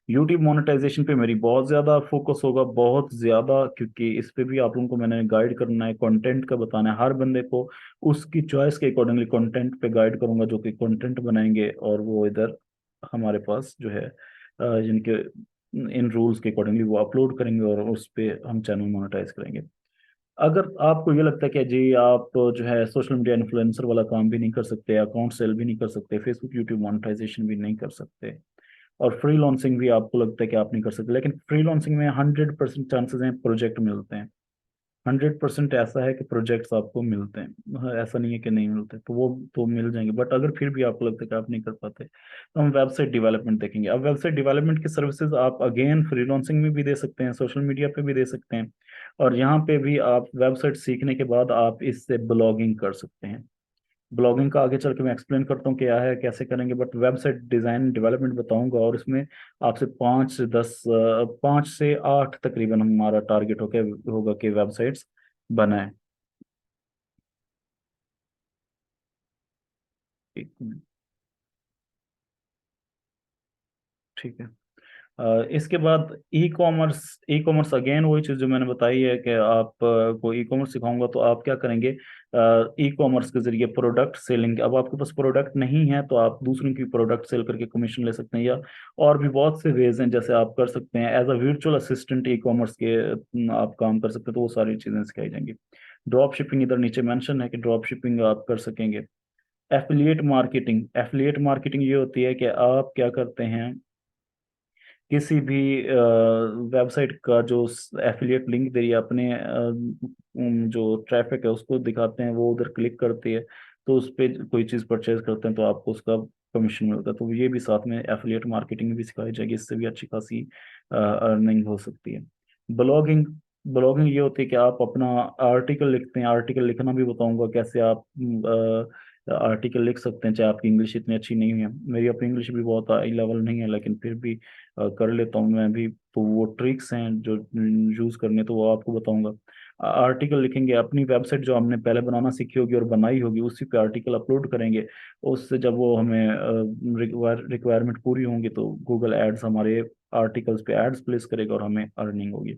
यूट्यूब मोनेटाइजेशन पे मेरी बहुत ज़्यादा फोकस होगा, बहुत ज़्यादा, क्योंकि इस पे भी आप लोगों को मैंने गाइड करना है, कंटेंट का बताना है। हर बंदे को उसकी चॉइस के अकॉर्डिंगली कंटेंट पे गाइड करूंगा, जो कि कंटेंट बनाएंगे और वो इधर हमारे पास जो है जिनके इन रूल्स के अकॉर्डिंगली वो अपलोड करेंगे, और उस पे हम चैनल मोनेटाइज करेंगे। अगर आपको ये लगता है कि जी आप जो है सोशल मीडिया इन्फ्लुएंसर वाला काम भी नहीं कर सकते, अकाउंट सेल भी नहीं कर सकते, फेसबुक यूट्यूब मोनेटाइजेशन भी नहीं कर सकते, और फ्रीलांसिंग भी आपको लगता है कि आप नहीं कर सकते, लेकिन फ्रीलांसिंग में 100% चांसेस हैं प्रोजेक्ट मिलते हैं। 100% ऐसा है कि प्रोजेक्ट्स आपको मिलते हैं, हाँ, ऐसा नहीं है कि नहीं मिलते, तो वो तो मिल जाएंगे। बट अगर फिर भी आपको लगता है कि आप नहीं कर पाते, तो हम वेबसाइट डेवलपमेंट देखेंगे। अब वेबसाइट डेवलपमेंट की सर्विसेज आप अगेन फ्रीलांसिंग में भी दे सकते हैं, सोशल मीडिया पे भी दे सकते हैं, और यहाँ पे भी आप वेबसाइट सीखने के बाद आप इससे ब्लॉगिंग कर सकते हैं। ब्लॉगिंग का आगे चल के मैं एक्सप्लेन करता हूँ क्या है, कैसे करेंगे, बट वेबसाइट डिजाइन डेवलपमेंट बताऊंगा, और इसमें आपसे 5 से 10 5 से 8 तकरीबन हमारा टारगेट होगा कि वेबसाइट्स बनाए। एक मिनट। ठीक है। इसके बाद ई कॉमर्स अगेन वही चीज़ जो मैंने बताई है कि आप को ई कॉमर्स सिखाऊंगा तो आप क्या करेंगे, ई कॉमर्स के जरिए प्रोडक्ट सेलिंग। अब आपके पास प्रोडक्ट नहीं है तो आप दूसरों की प्रोडक्ट सेल करके कमीशन ले सकते हैं, या और भी बहुत से वेज हैं जैसे आप कर सकते हैं as a virtual assistant ecommerce के आप काम कर सकते हैं, तो वो सारी चीज़ें सिखाई जाएंगी। ड्रॉप शिपिंग इधर नीचे मेंशन है कि ड्रॉप शिपिंग आप कर सकेंगे। एफिलिएट मार्केटिंग ये होती है कि आप क्या करते हैं, किसी भी वेबसाइट का जो एफिलिएट लिंक दे रही है अपने जो ट्रैफिक है उसको दिखाते हैं, वो उधर क्लिक करती है तो उस पर कोई चीज़ परचेज करते हैं तो आपको उसका कमीशन मिलता है। तो ये भी साथ में एफिलिएट मार्केटिंग भी सिखाई जाएगी, इससे भी अच्छी खासी अर्निंग हो सकती है। ब्लॉगिंग ब्लॉगिंग ये होती है कि आप अपना आर्टिकल लिखते हैं। आर्टिकल लिखना भी बताऊंगा कैसे आप आर्टिकल लिख सकते हैं, चाहे आपकी इंग्लिश इतनी अच्छी नहीं है। मेरी अपनी इंग्लिश भी बहुत हाई लेवल नहीं है लेकिन फिर भी कर लेता हूँ मैं भी, तो वो ट्रिक्स हैं जो यूज़ करने तो वो आपको बताऊंगा। आर्टिकल लिखेंगे, अपनी वेबसाइट जो हमने पहले बनाना सीखी होगी और बनाई होगी उसी पे आर्टिकल अपलोड करेंगे। उससे जब वो हमें रिक्वायरमेंट पूरी होंगी तो गूगल एड्स हमारे आर्टिकल्स पे एड्स प्लेस करेगा और हमें अर्निंग होगी।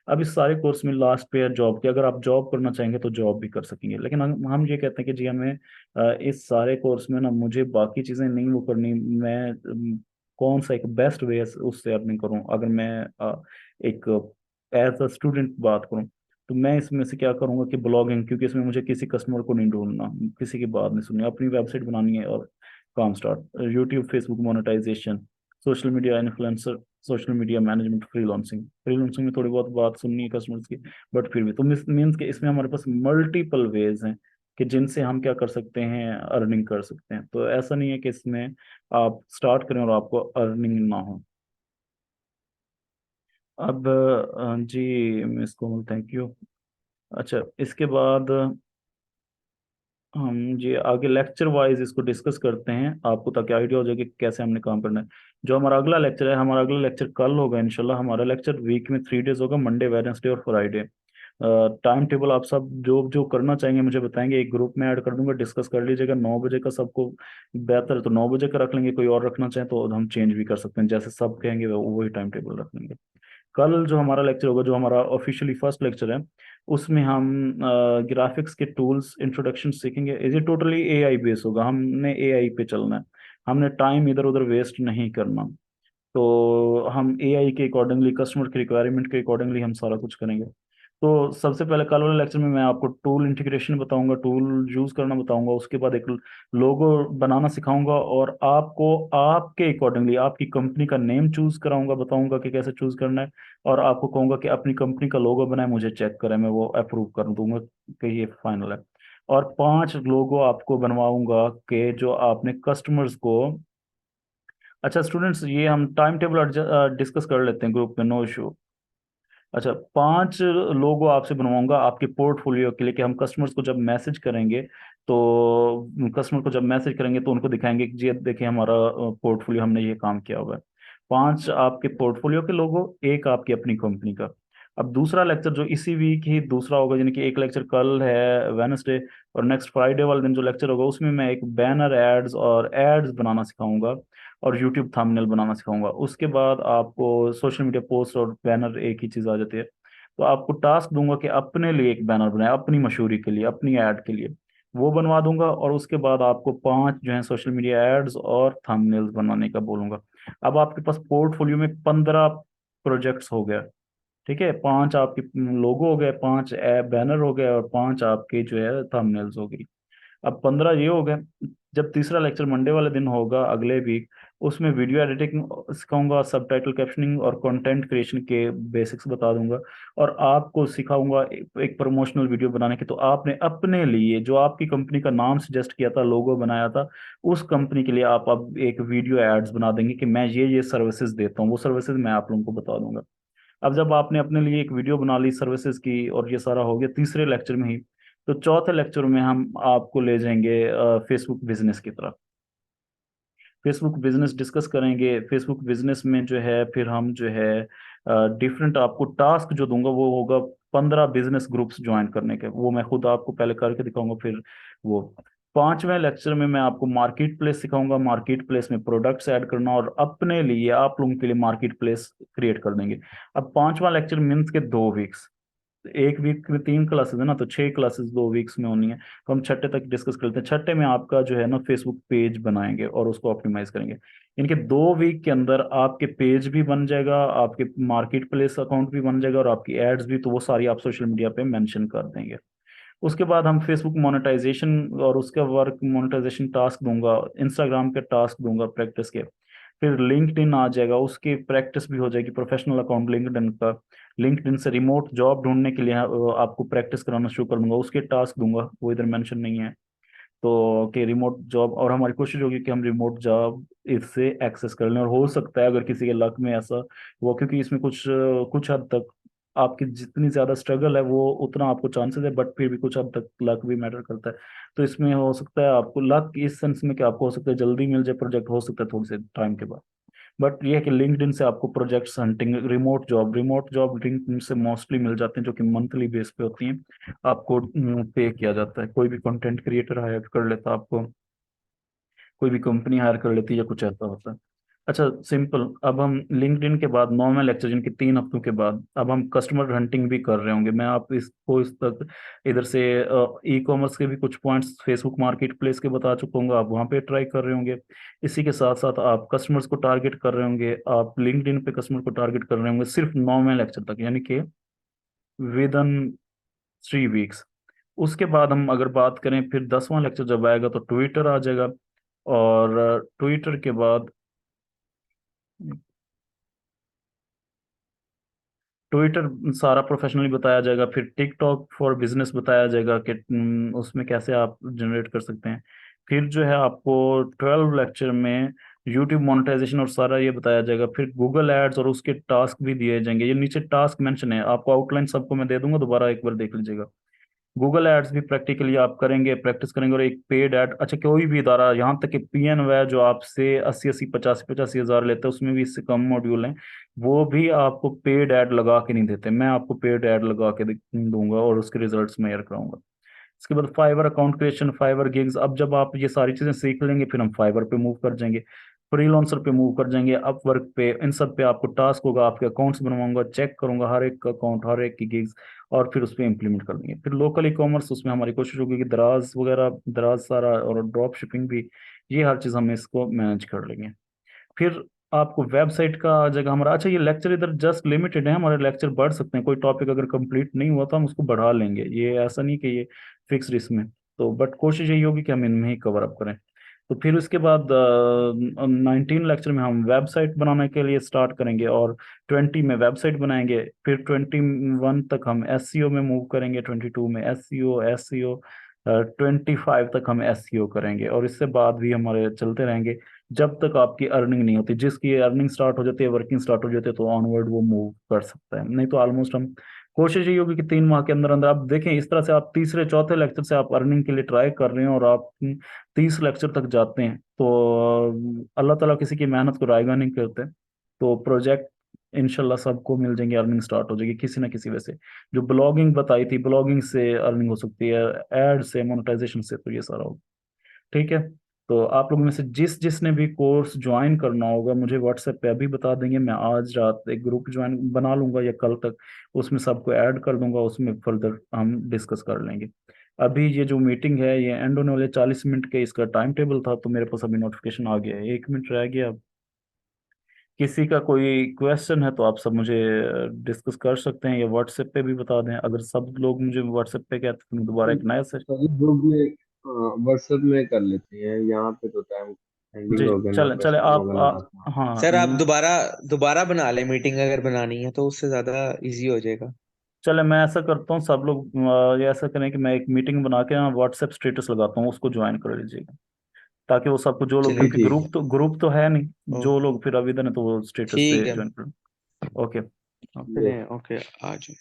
अब इस सारे कोर्स में लास्ट पे है जॉब की। अगर आप जॉब करना चाहेंगे तो जॉब भी कर सकेंगे, लेकिन हम ये कहते हैं कि जी हमें इस सारे कोर्स में ना मुझे बाकी चीज़ें नहीं वो करनी, मैं कौन सा एक बेस्ट वे है उससे अर्निंग करूं। अगर मैं एक एज अ स्टूडेंट बात करूं तो मैं इसमें से क्या करूंगा कि ब्लॉगिंग, क्योंकि इसमें मुझे किसी कस्टमर को नहीं ढूंढना, किसी की बात नहीं सुननी, अपनी वेबसाइट बनानी है और काम start. YouTube Facebook monetisation, social media influencer, social media management, freelancing. Freelancing में थोड़ी बहुत बात सुननी है कस्टमर्स की, बट फिर भी तो मीन्स के इसमें हमारे पास मल्टीपल वेज हैं कि जिनसे हम क्या कर सकते हैं, अर्निंग कर सकते हैं। तो ऐसा नहीं है कि इसमें आप स्टार्ट करें और आपको अर्निंग ना हो। अब जी मिस कोमल थैंक यू। अच्छा इसके बाद हम जी आगे लेक्चर वाइज इसको डिस्कस करते हैं आपको, ताकि आइडिया हो जाए कि कैसे हमने काम करना है। जो हमारा अगला लेक्चर है, हमारा अगला लेक्चर कल होगा इंशाल्लाह। हमारा लेक्चर वीक में 3 डेज होगा, मंडे वेडनेसडे और फ्राइडे। टाइम टेबल आप सब जो जो करना चाहेंगे मुझे बताएंगे, एक ग्रुप में ऐड कर दूंगा, डिस्कस कर लीजिएगा। 9 बजे का सबको बेहतर है तो 9 बजे का रख लेंगे, कोई और रखना चाहे तो हम चेंज भी कर सकते हैं, जैसे सब कहेंगे वही टाइम टेबल रख लेंगे। कल जो हमारा लेक्चर होगा, जो हमारा ऑफिशियली फर्स्ट लेक्चर है, उसमें हम ग्राफिक्स के टूल्स इंट्रोडक्शन सीखेंगे। ये टोटली एआई बेस होगा, हमने एआई पे चलना है, हमने टाइम इधर उधर वेस्ट नहीं करना। तो हम एआई के अकॉर्डिंगली, कस्टमर के रिक्वायरमेंट के अकॉर्डिंगली हम सारा कुछ करेंगे। तो सबसे पहले कल वाले लेक्चर में मैं आपको टूल इंटीग्रेशन बताऊंगा, टूल यूज करना बताऊंगा। उसके बाद एक लोगो बनाना सिखाऊंगा और आपको आपके अकॉर्डिंगली आपकी कंपनी का नेम चूज कराऊंगा, बताऊंगा कि कैसे चूज करना है। और आपको कहूंगा कि अपनी कंपनी का लोगो बनाए, मुझे चेक करें, मैं वो अप्रूव कर दूंगा कि ये फाइनल है। और 5 लोगो आपको बनवाऊंगा कि जो आपने कस्टमर्स को। अच्छा स्टूडेंट्स, ये हम टाइम टेबल डिस्कस कर लेते हैं ग्रुप में, नो इशू। अच्छा 5 लोगो आपसे बनवाऊंगा आपके पोर्टफोलियो के लिए, कि हम कस्टमर्स को जब मैसेज करेंगे तो कस्टमर को जब मैसेज करेंगे तो उनको दिखाएंगे कि जी देखिए हमारा पोर्टफोलियो, हमने ये काम किया हुआ है। 5 आपके पोर्टफोलियो के लोगो, एक आपकी अपनी कंपनी का। अब दूसरा लेक्चर जो इसी वीक ही दूसरा होगा, यानी कि एक लेक्चर कल है वेनसडे, और नेक्स्ट फ्राइडे वाले दिन जो लेक्चर होगा उसमें मैं एक बैनर एड्स और एड्स बनाना सिखाऊंगा और यूट्यूब थंबनेल बनाना सिखाऊंगा। उसके बाद आपको सोशल मीडिया पोस्ट और बैनर एक ही चीज़ आ जाती है। तो आपको टास्क दूंगा कि अपने लिए एक बैनर बनाए, अपनी मशहूरी के लिए, अपनी ऐड के लिए, वो बनवा दूंगा। और उसके बाद आपको 5 जो है सोशल मीडिया एड्स और थंबनेल्स बनवाने का बोलूंगा। अब आपके पास पोर्टफोलियो में 15 प्रोजेक्ट्स हो गया, ठीक है। 5 आपके लोगो हो गए, 5 बैनर हो गए और 5 आपके जो है थंबनेल्स हो गई। अब 15 ये हो गए। जब तीसरा लेक्चर मंडे वाले दिन होगा अगले वीक, उसमें वीडियो एडिटिंग सिखाऊंगा, सबटाइटल कैप्शनिंग और कंटेंट क्रिएशन के बेसिक्स बता दूंगा। और आपको सिखाऊंगा एक प्रमोशनल वीडियो बनाने की। तो आपने अपने लिए जो आपकी कंपनी का नाम सजेस्ट किया था, लोगो बनाया था, उस कंपनी के लिए आप अब एक वीडियो एड्स बना देंगे कि मैं ये सर्विसेज देता हूँ, वो सर्विसेज मैं आप लोगों को बता दूंगा। अब जब आपने अपने लिए एक वीडियो बना ली सर्विसेज की और ये सारा हो गया तीसरे लेक्चर में ही, तो चौथे लेक्चर में हम आपको ले जाएंगे फेसबुक बिजनेस की तरफ। फेसबुक बिजनेस डिस्कस करेंगे। फेसबुक बिजनेस में जो है फिर हम जो है डिफरेंट आपको टास्क जो दूंगा वो होगा 15 बिजनेस ग्रुप्स ज्वाइन करने के, वो मैं खुद आपको पहले करके दिखाऊंगा फिर वो 5वें लेक्चर में मैं आपको मार्केट प्लेस सिखाऊंगा, मार्केट प्लेस में प्रोडक्ट्स ऐड करना, और अपने लिए आप लोगों के लिए मार्केट प्लेस क्रिएट कर देंगे। अब 5वां लेक्चर मीन्स के 2 वीक्स, एक वीक में 3 क्लासेस है ना, तो 6 क्लासेस 2 वीक्स में होनी है। तो हम छठे तक डिस्कस करते हैं। छठे में आपका जो है ना फेसबुक पेज बनाएंगे और उसको ऑप्टिमाइज करेंगे। इनके 2 वीक के अंदर आपके पेज भी बन जाएगा, आपके मार्केट प्लेस अकाउंट भी बन जाएगा, और आपकी एड्स भी, तो वो सारी आप सोशल मीडिया पे मेंशन कर देंगे। उसके बाद हम फेसबुक मोनेटाइजेशन और उसका वर्क, मोनेटाइजेशन टास्क दूंगा, इंस्टाग्राम के टास्क दूंगा प्रैक्टिस के। फिर लिंक्डइन आ जाएगा, उसकी प्रैक्टिस भी हो जाएगी, प्रोफेशनल अकाउंट लिंक्डइन का। लिंक्डइन से रिमोट जॉब ढूंढने के लिए आपको प्रैक्टिस कराना शुरू कर दूंगा, उसके टास्क दूंगा, वो इधर मेंशन नहीं है। तो कि रिमोट जॉब, और हमारी कोशिश होगी कि हम रिमोट जॉब इससे एक्सेस कर लें। और हो सकता है अगर किसी के लक में ऐसा हुआ, क्योंकि इसमें कुछ हद तक आपकी जितनी ज्यादा स्ट्रगल है वो उतना आपको चांसेस है, बट फिर भी कुछ हद तक लक भी मैटर करता है। तो इसमें हो सकता है आपको लक इस सेंस में कि आपको हो सकता है जल्दी मिल जाए प्रोजेक्ट, हो सकता है थोड़ी से टाइम के बाद। बट ये है कि लिंक्डइन से आपको projects hunting, remote job LinkedIn से मोस्टली मिल जाते हैं, जो कि मंथली बेस पे होती हैं। आपको पे किया जाता है, कोई भी कंटेंट क्रिएटर हायर कर लेता है आपको, कोई भी कंपनी हायर कर लेती है, या कुछ ऐसा होता है। अच्छा सिंपल। अब हम लिंक्डइन के बाद 9वें लेक्चर, जिनके 3 हफ्तों के बाद, अब हम कस्टमर हंटिंग भी कर रहे होंगे। मैं आप इसको इस तक इधर से ई कॉमर्स के भी कुछ पॉइंट्स फेसबुक मार्केट प्लेस के बता चुका हूँ, आप वहाँ पे ट्राई कर रहे होंगे। इसी के साथ साथ आप कस्टमर्स को टारगेट कर रहे होंगे, आप लिंक्डइन पे कस्टमर को टारगेट कर रहे होंगे, सिर्फ 9वें लेक्चर तक, यानी कि विद इन 3 वीक्स। उसके बाद हम अगर बात करें, फिर 10वां लेक्चर जब आएगा तो ट्विटर आ जाएगा, और ट्विटर के बाद ट्विटर सारा प्रोफेशनली बताया जाएगा। फिर टिकटॉक फॉर बिजनेस बताया जाएगा कि उसमें कैसे आप जनरेट कर सकते हैं। फिर जो है आपको 12 लेक्चर में यूट्यूब मोनेटाइजेशन और सारा ये बताया जाएगा। फिर गूगल एड्स और उसके टास्क भी दिए जाएंगे, ये नीचे टास्क मेंशन है, आपको आउटलाइन सबको मैं दे दूंगा, दोबारा एक बार देख लीजिएगा। गूगल एड्स भी प्रैक्टिकली आप करेंगे, प्रैक्टिस करेंगे, और एक पेड ऐड, अच्छा कोई भी इदारा, यहाँ तक कि पीएन वै जो आपसे 80-80 85-85 हज़ार लेते हैं, उसमें भी इससे कम मॉड्यूल हैं, वो भी आपको पेड ऐड लगा के नहीं देते। मैं आपको पेड ऐड लगा के दूंगा और उसके रिजल्ट्स मेजर कराऊंगा। इसके बाद Fiverr account creation, Fiverr gigs. अब जब आप ये सारी चीजें सीख लेंगे, फिर हम फाइवर पे मूव कर जाएंगे, फ्रीलांसर पे मूव कर जाएंगे, अपवर्क पे, इन सब पे आपको टास्क होगा, आपके अकाउंट्स बनवाऊंगा, चेक करूंगा हर एक का अकाउंट, हर एक की गिग्स, और फिर उस पर इम्प्लीमेंट कर देंगे। फिर लोकल ई कॉमर्स, उसमें हमारी कोशिश होगी कि दराज वगैरह, दराज सारा, और ड्रॉप शिपिंग भी, ये हर चीज़ हम इसको मैनेज कर लेंगे। फिर आपको वेबसाइट का आ जाएगा हमारा। अच्छा, ये लेक्चर इधर जस्ट लिमिटेड है, हमारे लेक्चर बढ़ सकते हैं, कोई टॉपिक अगर कंप्लीट नहीं हुआ तो हम उसको बढ़ा लेंगे, ये ऐसा नहीं कि ये फिक्स्ड इसमें। तो बट कोशिश यही होगी कि हम इनमें ही कवर अप करें। तो फिर उसके बाद 19 लेक्चर में हम वेबसाइट बनाने के लिए स्टार्ट करेंगे, और 20 में वेबसाइट बनाएंगे। फिर 21 तक हम एसईओ में मूव करेंगे, 22 में एसईओ 25 तक हम एसईओ करेंगे, और इससे बाद भी हमारे चलते रहेंगे जब तक आपकी अर्निंग नहीं होती। जिसकी अर्निंग स्टार्ट हो जाती है, वर्किंग स्टार्ट हो जाती है, तो ऑनवर्ड वो मूव कर सकता है। नहीं तो ऑलमोस्ट हम, कोशिश यही होगी कि 3 माह के अंदर अंदर, आप देखें इस तरह से आप तीसरे चौथे लेक्चर से आप अर्निंग के लिए ट्राई कर रहे हैं, और आप 30 लेक्चर तक जाते हैं, तो अल्लाह ताला किसी की मेहनत को रायगा नहीं करते। तो प्रोजेक्ट इंशाल्लाह सबको मिल जाएंगे, अर्निंग स्टार्ट हो जाएगी किसी ना किसी वजह से। जो ब्लॉगिंग बताई थी, ब्लॉगिंग से अर्निंग हो सकती है, एड से, मोनेटाइजेशन से, तो ये सारा होगा। ठीक है। तो आप लोगों में से जिस जिसने भी कोर्स ज्वाइन करना होगा, मुझे व्हाट्सएप पे अभी बता देंगे, मैं आज रात एक ग्रुप ज्वाइन बना लूंगा या कल तक, उसमें सबको ऐड कर दूंगा, उसमें फर्दर हम डिस्कस कर लेंगे। अभी ये जो मीटिंग है ये एंड होने वाले 40 मिनट के, इसका टाइम टेबल था, तो मेरे पास अभी नोटिफिकेशन आ गया है, 1 मिनट रह गया। अब किसी का कोई क्वेश्चन है तो आप सब मुझे डिस्कस कर सकते हैं, या व्हाट्सएप पे भी बता दें। अगर सब लोग मुझे व्हाट्सएप पे कहते हैं तो मैं दोबारा एक नया सेशन। सभी ग्रुप में व्हाट्सएप में कर लेते हैं, यहाँ पे तो टाइम एंडिंग जी हो गया, मैं चले चले क्वेश्चन आप वगैरह रखना। हाँ सर आप दोबारा दोबारा बना लें मीटिंग, अगर बनानी है तो उससे ज्यादा इजी हो जाएगा। चले, मैं ऐसा करता हूँ, सब लोग ये ऐसा करें कि मैं एक मीटिंग बना के ना व्हाट्सएप स्टेटस लगाता हूँ, उसको ज्वाइन कर लीजिएगा, ताकि वो सबको, जो लोग, चलिए क्योंकि ठीक ग्रुप तो है नहीं, जो ओके लोग फिर अविदन है तो वो स्टेटस ठीक से है। ज्वाइन कर। ओके। है। चलिए ओके, आ जाओ।